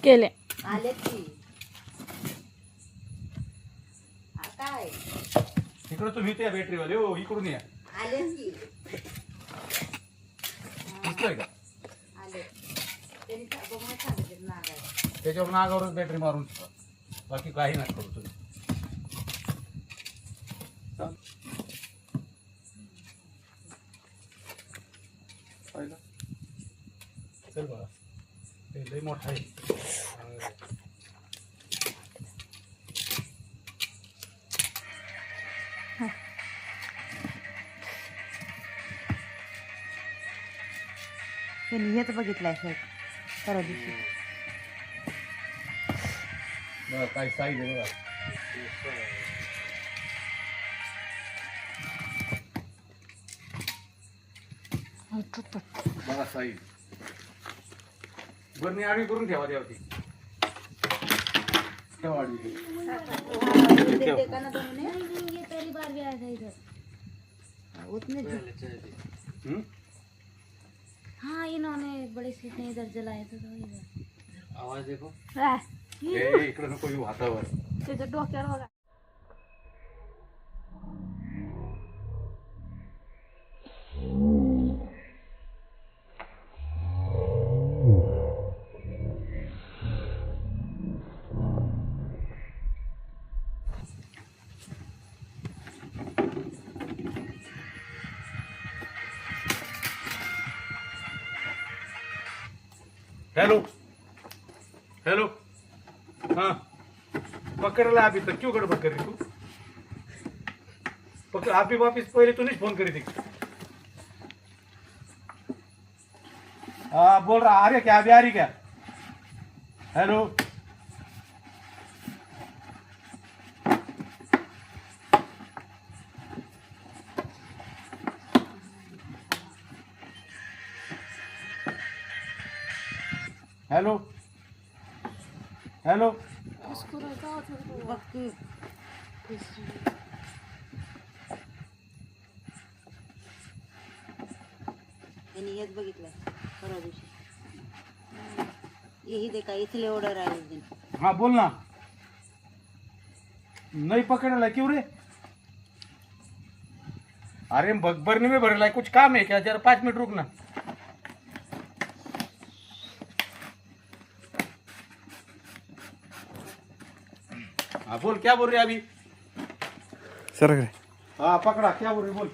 केले आले की काय इकडे तुम्ही त्या बॅटरीवाले हो इकडून या आले की दिसतोय का आले त्यांनी बघून सांगितलं नागाय त्याच्यावर नागावरच बॅटरी मारून ठेवा. बाकी काही नाही करू तुम्ही पाहिलं? चल बघा ते लई मोठा आहे त्यांनी हेच बघितलंय सर परवा दिवशी बघा काय साईज आहे बघा बघा साईज बरं मी आडवी करून ठेवा त्यावरती ठेवा आडवी हम्म? हाँ इन्होंने बड़ी सीट ने इधर जलाया था तो इधर आवाज देखो आह, ए इकडे नको येऊ हातावर त्याच्या डोक्यावर बघा हेलो हेलो हाँ पकड़ ला अभी तक क्यों गड़बड़ कर रही तू पकड़ आप भी वापिस पहले तो नहीं फोन करी थी हाँ बोल रहा आ रही क्या अभी आ रही क्या हेलो हेलो हेलो उसको रहता था वक्त त्यांनी हेच बघितलंय परवा दिवशी यही देखा इसलिए ऑर्डर आहे उस दिन हाँ बोल ना नहीं पकड़ क्यों रे अरे भरने में भर कुछ काम है क्या जरा 5 मिनट रुकना हाँ बोल क्या बोल रहे अभी सर हाँ पकड़ा क्या बोल रहे बोल